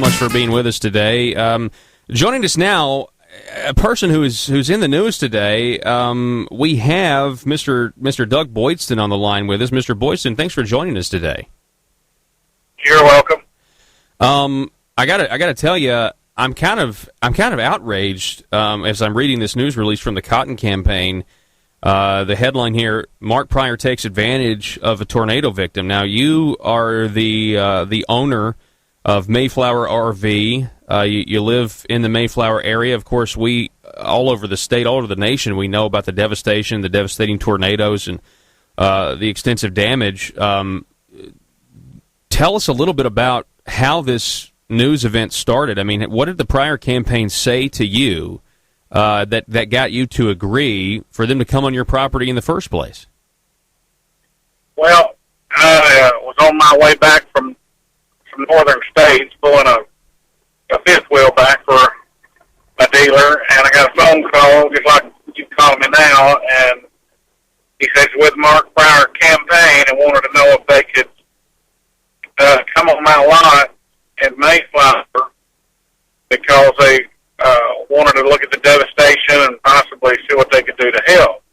much for being with us today. Joining us now, a person who's in the news today. We have Mr. Doug Boydston on the line with us. Mr. Boydston, thanks for joining us today. You're welcome. I gotta tell you, I'm kind of outraged as I'm reading this news release from the Cotton Campaign. The headline here: Mark Pryor takes advantage of a tornado victim. Now, you are the owner of Mayflower RV. You live in the Mayflower area. Of course, we all over the state, all over the nation, we know about the devastation, the devastating tornadoes, and the extensive damage. Tell us a little bit about how this news event started. I mean, what did the Pryor campaign say to you that got you to agree for them to come on your property in the first place? Well, I was on my way back from northern states, pulling a fifth wheel back for a dealer, and I got a phone call, just like you calling me now, and he says with Mark Pryor campaign and wanted to know if they could come on my lot in Mayflower because they wanted to look at the devastation and possibly see what they could do to help.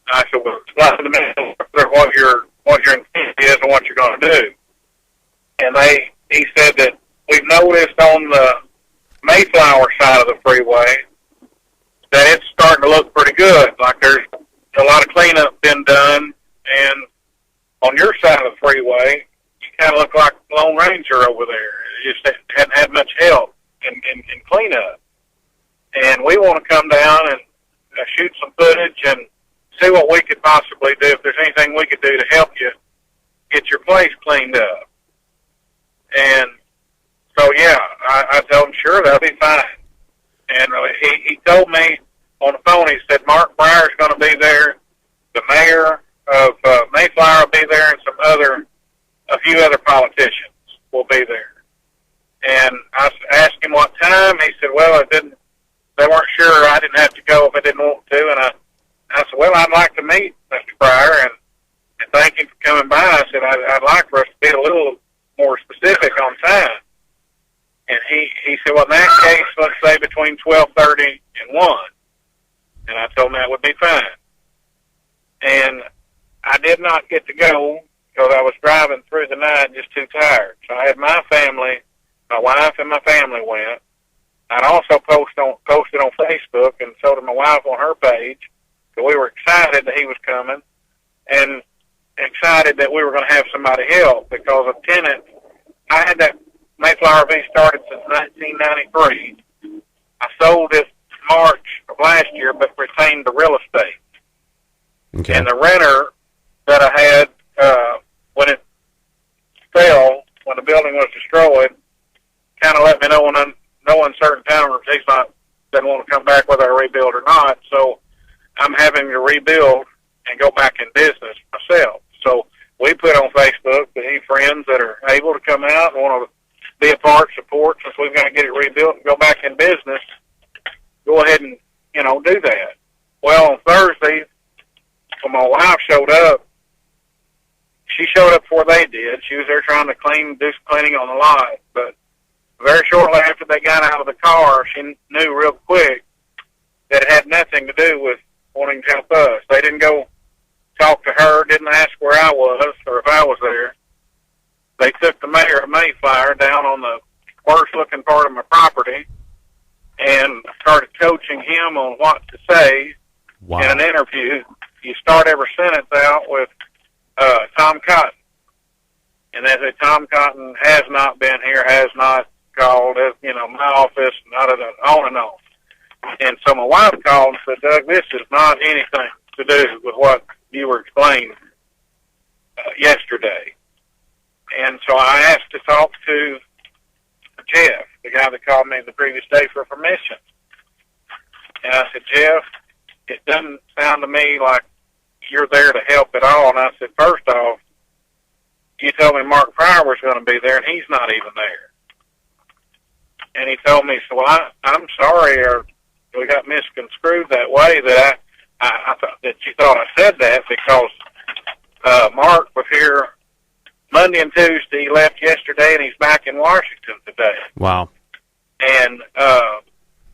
I said, well, explain to me what your intent is and what you're going to do. And he said that we've noticed on the Mayflower side of the freeway that it's starting to look pretty good. Like there's a lot of cleanup been done, and on your side of the freeway, you kind of look like Lone Ranger over there. You just hadn't had much help in cleanup. And we want to come down and shoot some footage and see what we could possibly do, if there's anything we could do to help you get your place cleaned up. And so, yeah, I told him, sure, that'll be fine. And he told me on the phone, he said, Mark Pryor's going to be there, the mayor of Mayflower will be there, and a few other politicians will be there. And I asked him what time. He said, well, they weren't sure. I didn't have to go if I didn't want to. And I said, well, I'd like to meet Mr. Pryor and thank him for coming by. I said, I'd like for us to be a little more specific on time. And he said, well, in that case, let's say between 12:30 and 1. And I told him that would be fine. And I did not get to go because I was driving through the night just too tired. So I had my family, my wife and my family went. I'd also posted on Facebook and so did my wife on her page. So we were excited that he was coming and excited that we were going to have somebody help because a tenant, I had that Mayflower RV started since 1993. I sold it March of last year, but retained the real estate. Okay. And the renter that I had, when it fell, when the building was destroyed, kind of let me know in no uncertain terms he's doesn't want to come back whether I rebuild or not. So I'm having to rebuild and go back in business myself. So we put on Facebook that any friends that are able to come out and want to be a part, support, since we've got to get it rebuilt and go back in business, go ahead and, do that. Well, on Thursday, when my wife showed up, she showed up before they did. She was there trying to do some cleaning on the lot, but very shortly after they got out of the car, she knew real quick that it had nothing to do with wanting to help us. They didn't go talk to her, didn't ask where I was or if I was there. They took the mayor of Mayflower down on the worst-looking part of my property and started coaching him on what to say in an interview. You start every sentence out with Tom Cotton. And they say, Tom Cotton has not been here, has not called, my office, on and on. And so my wife called and said, Doug, this is not anything to do with what you were explaining yesterday. And so I asked to talk to Jeff, the guy that called me the previous day for permission. And I said, Jeff, it doesn't sound to me like you're there to help at all. And I said, first off, you told me Mark Pryor was going to be there, and he's not even there. And he told me, so I'm sorry, or we got misconstrued that way, that I thought that you thought I said that because Mark was here Monday and Tuesday. He left yesterday, and he's back in Washington today. Wow. And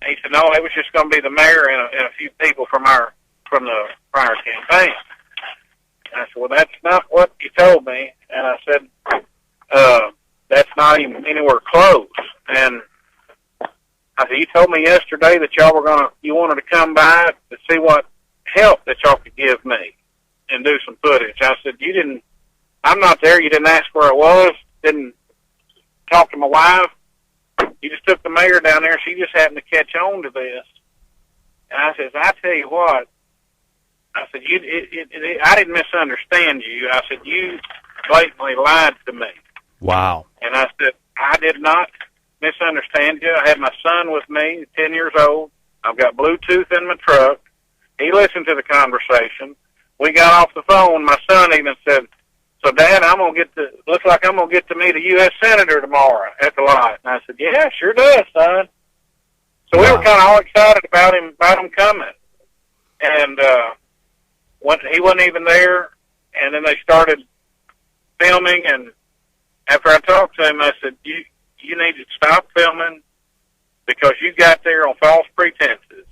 he said, no, it was just going to be the mayor and a few people from the Pryor campaign. And I said, well, that's not what you told me. And I said, that's not even anywhere close. And I said, you told me yesterday that you wanted to come by to see what help that y'all could give me and do some footage. I said, I'm not there. You didn't ask where it was. Didn't talk to my wife. You just took the mayor down there. She just happened to catch on to this. And I said, I tell you what, I said, I didn't misunderstand you. I said, you blatantly lied to me. Wow. And I said, I did not misunderstand you. I had my son with me, 10 years old. I've got Bluetooth in my truck. He listened to the conversation. We got off the phone. My son even said, so, Dad, looks like I'm going to get to meet a U.S. Senator tomorrow at the lot. And I said, yeah, sure does, son. So we were kind of all excited about him coming. And he wasn't even there. And then they started filming. And after I talked to him, I said, you need to stop filming because you got there on false pretenses.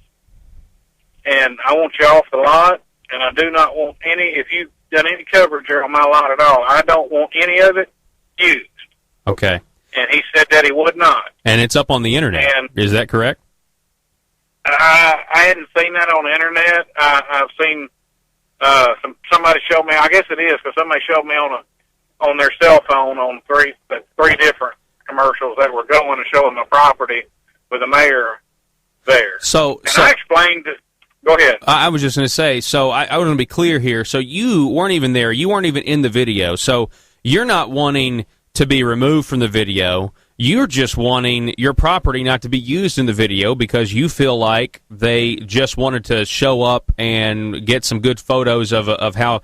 And I want you off the lot. And I do not want if you've done any coverage here on my lot at all, I don't want any of it used. Okay. And he said that he would not. And it's up on the internet. And is that correct? I hadn't seen that on the internet. I've seen somebody show me. I guess it is because somebody showed me on their cell phone on three different commercials that were going and showing the property with the mayor there. So I explained it. Go ahead. I was just going to say, so I want to be clear here. So you weren't even there. You weren't even in the video. So you're not wanting to be removed from the video. You're just wanting your property not to be used in the video because you feel like they just wanted to show up and get some good photos of how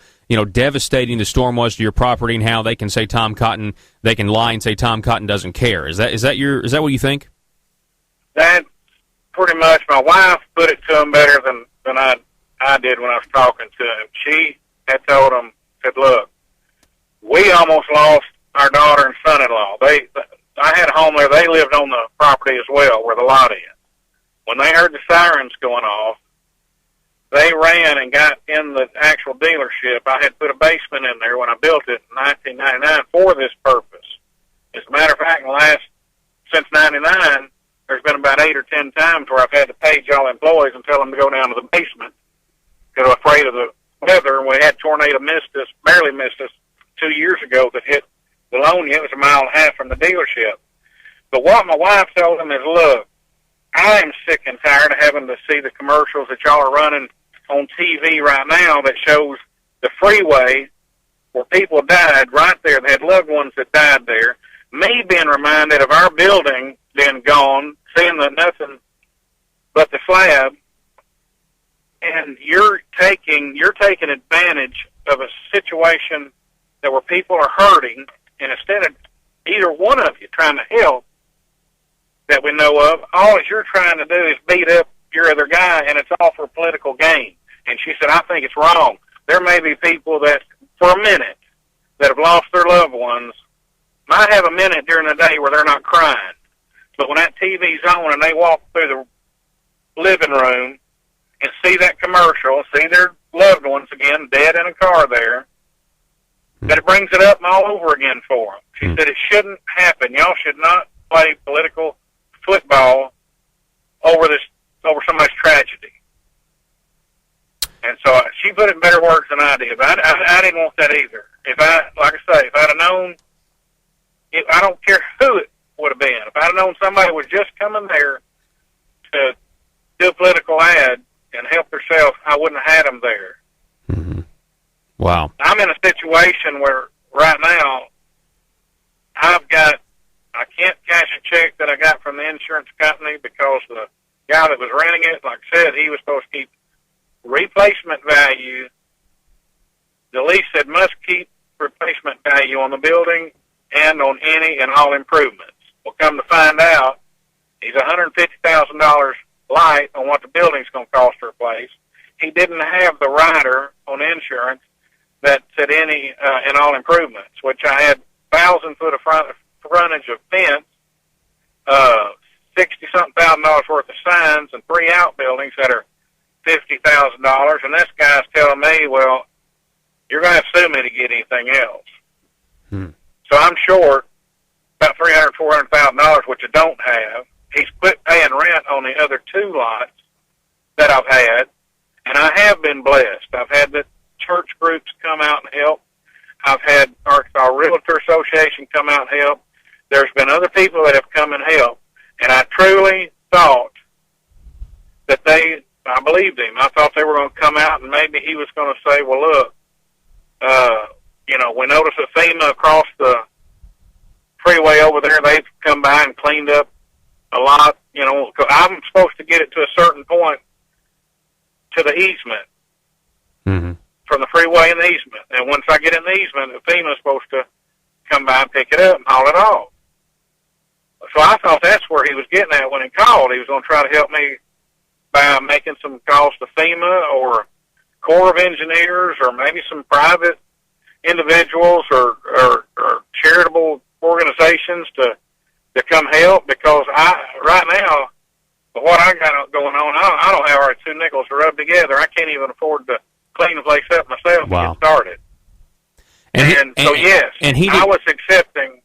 devastating the storm was to your property and how they can say Tom Cotton, they can lie and say Tom Cotton doesn't care. Is that what you think? That pretty much. My wife put it to him better than I did when I was talking to him. She had told him, said, look, we almost lost our daughter and son-in-law. I had a home there. They lived on the property as well where the lot is. When they heard the sirens going off, they ran and got in the actual dealership. I had put a basement in there when I built it in 1999 for this purpose. As a matter of fact, since 99, there's been about 8 or 10 times where I've had to page all employees and tell them to go down to the basement because I'm afraid of the weather. And we had tornado barely missed us 2 years ago that hit Bologna. It was 1.5 miles from the dealership. But what my wife told him is, look, I am sick and tired of having to see the commercials that y'all are running on TV right now that shows the freeway where people died right there. They had loved ones that died there. Me being reminded of our building being gone, seeing nothing but the slab, and you're taking advantage of a situation that where people are hurting, and instead of either one of you trying to help that we know of, all you're trying to do is beat up your other guy, and it's all for political gain. And she said, I think it's wrong. There may be people that, for a minute, that have lost their loved ones, might have a minute during the day where they're not crying. But when that TV's on and they walk through the living room and see that commercial, see their loved ones again, dead in a car there, that it brings it up all over again for them. She said it shouldn't happen. Y'all should not play political football over somebody's tragedy. And so she put it in better words than I did. But I didn't want that either. If I'd have known, I don't care who it would have been. If I'd have known somebody was just coming there to do a political ad and help themselves, I wouldn't have had them there. Mm-hmm. Wow. I'm in a situation where right now I can't cash a check that I got from the insurance company because the guy that was renting it, like I said, he was supposed to keep replacement value. The lease said must keep replacement value on the building and on any and all improvements. Well, come to find out, he's $150,000 light on what the building's going to cost to replace. He didn't have the rider on insurance that said any and all improvements, which I had 1,000-foot of frontage of fence, $60-something thousand worth of signs, and 3 outbuildings that are $50,000. And this guy's telling me, well, you're going to have to sue me to get anything else. So I'm short about $300,000-$400,000, which I don't have. He's quit paying rent on the other 2 lots that I've had, and I have been blessed. I've had the church groups come out and help. I've had Arkansas Realtor Association come out and help. There's been other people that have come and helped, and I truly thought that I believed him. I thought they were going to come out and maybe he was going to say, well, look, we noticed a FEMA across the freeway over there. They've come by and cleaned up a lot, 'cause I'm supposed to get it to a certain point to the easement. From the freeway and the easement. And once I get in the easement, the FEMA's supposed to come by and pick it up and haul it off. So I thought that's where he was getting at when he called. He was going to try to help me by making some calls to FEMA or Corps of Engineers or maybe some private individuals or charitable organizations to come help, because right now, what I got going on, I don't have our 2 nickels to rub together. I can't even afford to clean the place up myself and get started. I was accepting.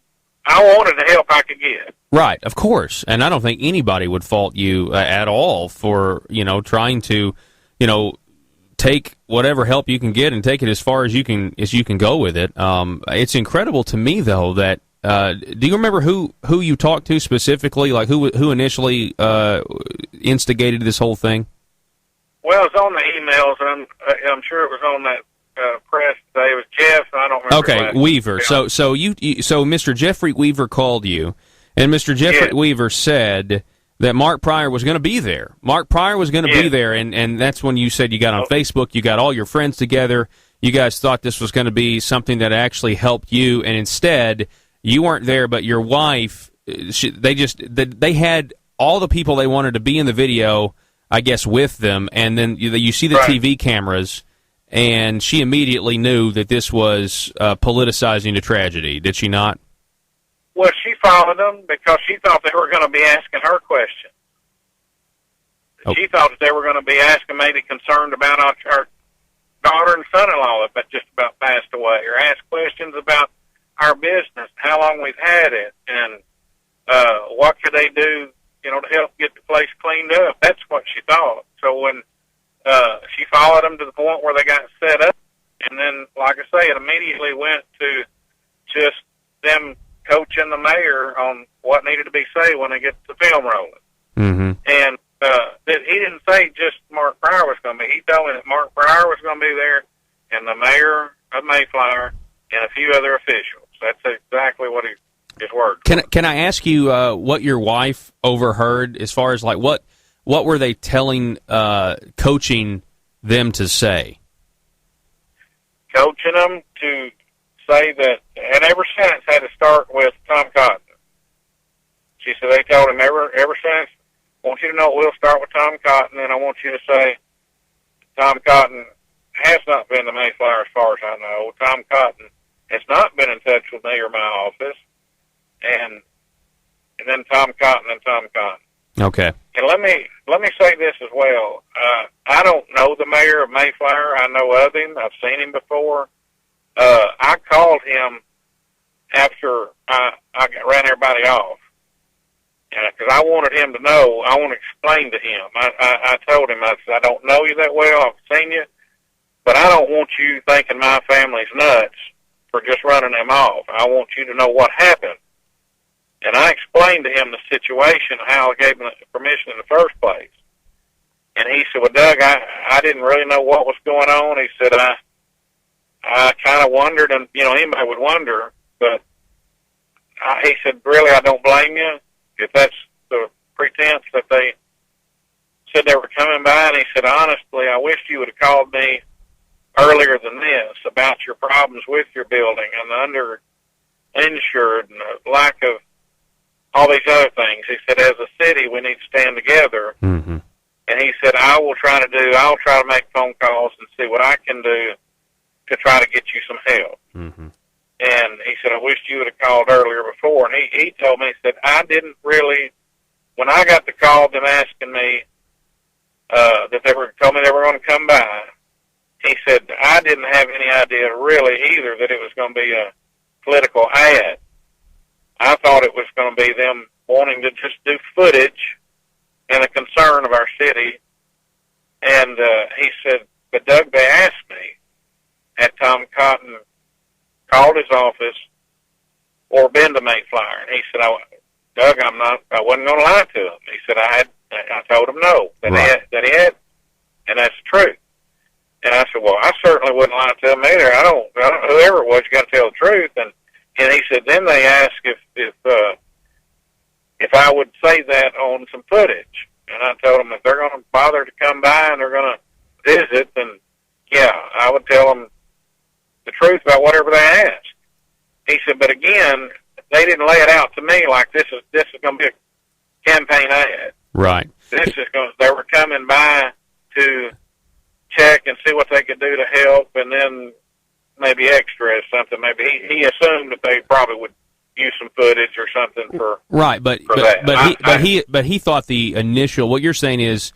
I wanted the help I could get. Right, of course. And I don't think anybody would fault you at all for, trying to, take whatever help you can get and take it as far as you can go with it. It's incredible to me, though, that do you remember who you talked to specifically, like who initially instigated this whole thing? Well, it's on the emails, and I'm sure it was on that press today. It was Jeff, and I don't remember. Okay, Weaver. So Mr. Jeffrey Weaver called you, and Mr. Jeffrey Weaver said that Mark Pryor was going to be there. Mark Pryor was going to be there, and that's when you said you got on Facebook, you got all your friends together, you guys thought this was going to be something that actually helped you, and instead you weren't there, but your wife, they had all the people they wanted to be in the video, I guess, with them, and then you see the TV cameras, and she immediately knew that this was politicizing the tragedy, did she not? Well, she followed them because she thought they were going to be asking her questions. Oh. She thought that they were going to be asking, maybe concerned about our daughter and son-in-law that just about passed away, or ask questions about our business, how long we've had it, and what could they do, to help get the place cleaned up. That's what she thought. So when she followed them to the point where they got set up, and then, like I say, it immediately went to just them coaching the mayor on what needed to be said when they get the film rolling. Mm-hmm. And he didn't say just Mark Pryor was going to be. He told me that Mark Pryor was going to be there, and the mayor of Mayflower, and a few other officials. That's exactly what his words were. Can I ask you what your wife overheard as far as like what were they telling, coaching them to say? Coaching them to say that, and every sentence had to start with Tom Cotton. She said they told him every sentence, I want you to know we'll start with Tom Cotton, and I want you to say Tom Cotton has not been to Mayflower as far as I know. Tom Cotton has not been in touch with me or my office. And then Tom Cotton and Tom Cotton. Okay. And let me say this as well. I don't know the mayor of Mayflower. I know of him. I've seen him before. I called him after I ran everybody off. Because I wanted him to know, I want to explain to him. I told him, I said, I don't know you that well. I've seen you. But I don't want you thinking my family's nuts for just running them off. I want you to know what happened. And I explained to him the situation, how I gave him the permission in the first place. And he said, well, Doug, I didn't really know what was going on. He said, I kind of wondered, and, anybody would wonder, but he said, really, I don't blame you if that's the pretense that they said they were coming by. And he said, honestly, I wish you would have called me earlier than this about your problems with your building and the underinsured and the lack of all these other things. He said, as a city, we need to stand together. Mm-hmm. And he said, I'll try to make phone calls and see what I can do to try to get you some help. Mm-hmm. And he said, I wish you would have called earlier before. And he told me, he said, I didn't really, when I got the call, them asking me that they were told me they were going to come by, he said, I didn't have any idea really either that it was going to be a political ad. I thought it was going to be them wanting to just do footage and a concern of our city. And he said, but Doug, they asked me, had Tom Cotton called his office or been to Mayflower? And he said, Doug, I wasn't going to lie to him. He said, I told him no, that he had, and that's the truth. And I said, well, I certainly wouldn't lie to him either. I don't whoever it was, you got to tell the truth. And he said, then they asked if I would say that on some footage. And I told them if they're going to bother to come by and they're going to visit, then yeah, I would tell them the truth about whatever they asked. He said, but again, they didn't lay it out to me like this is going to be a campaign ad. Right. This is going. They were coming by to check and see what they could do to help, and then maybe extra or something. Maybe he assumed that they probably would use some footage or something for right. But he thought the initial. What you're saying is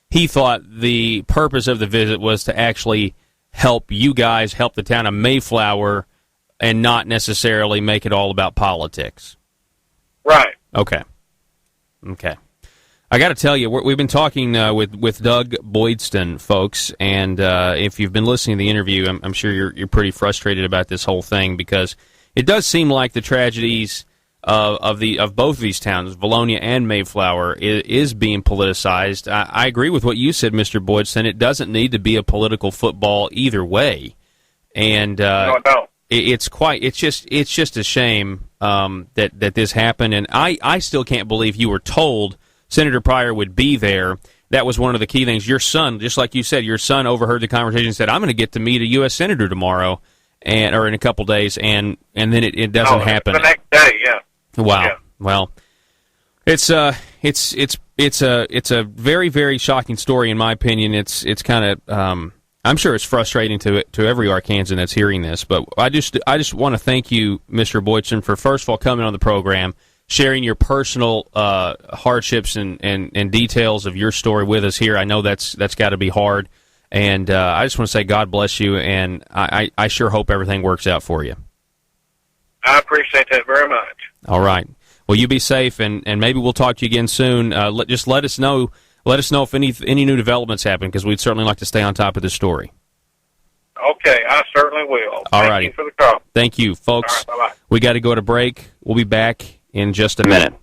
he thought the purpose of the visit was to actually help you guys, help the town of Mayflower, and not necessarily make it all about politics. Right. Okay. I got to tell you, we've been talking with Doug Boydston, folks, and if you've been listening to the interview, I'm sure you're pretty frustrated about this whole thing because it does seem like the tragedies of both of these towns, Valonia and Mayflower, is being politicized. I agree with what you said, Mr. Boydston. It doesn't need to be a political football either way, and no. It's just a shame that this happened, and I still can't believe you were told Senator Pryor would be there. That was one of the key things. Your son, just like you said, your son overheard the conversation and said, I'm going to get to meet a U.S. Senator tomorrow or in a couple days, and then it doesn't happen. The next day, yeah. Wow. Yeah. Well, it's a very, very shocking story in my opinion. It's kind of I'm sure it's frustrating to every Arkansan that's hearing this, but I just want to thank you, Mr. Boydston, for first of all coming on the program, sharing your personal hardships and details of your story with us here. I know that's got to be hard, and I just want to say God bless you, and I sure hope everything works out for you. I appreciate that very much. All right. Well, you be safe, and maybe we'll talk to you again soon. Just let us know. Let us know if any new developments happen, because we'd certainly like to stay on top of this story. Okay, I certainly will. Thank you for the call. Thank you, folks. All right, bye-bye. We got to go to break. We'll be back in just a minute.